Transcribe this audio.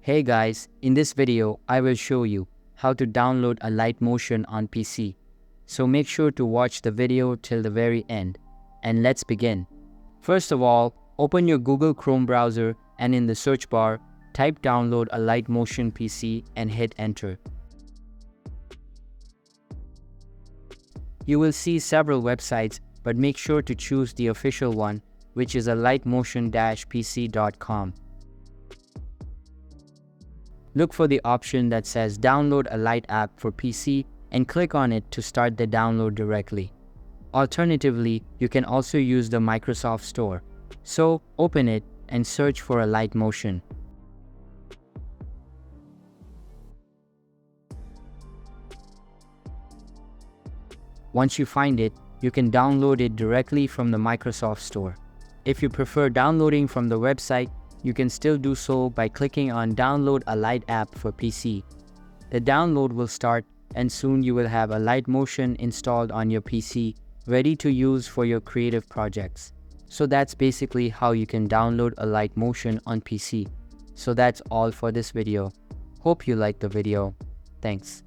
Hey guys, in this video, I will show you how to download Alight Motion on PC. So make sure to watch the video till the very end. And let's begin. First of all, open your Google Chrome browser and in the search bar, type download Alight Motion PC and hit enter. You will see several websites, but make sure to choose the official one, which is alightmotion-pc.com. Look for the option that says Download Alight app for PC and click on it to start the download directly. Alternatively, you can also use the Microsoft Store. So, open it and search for Alight Motion. Once you find it, you can download it directly from the Microsoft Store. If you prefer downloading from the website, you can still do so by clicking on Download Alight app for PC. The download will start and soon you will have Alight Motion installed on your PC, ready to use for your creative projects. So that's basically how you can download Alight Motion on PC. So that's all for this video. Hope you liked the video. Thanks.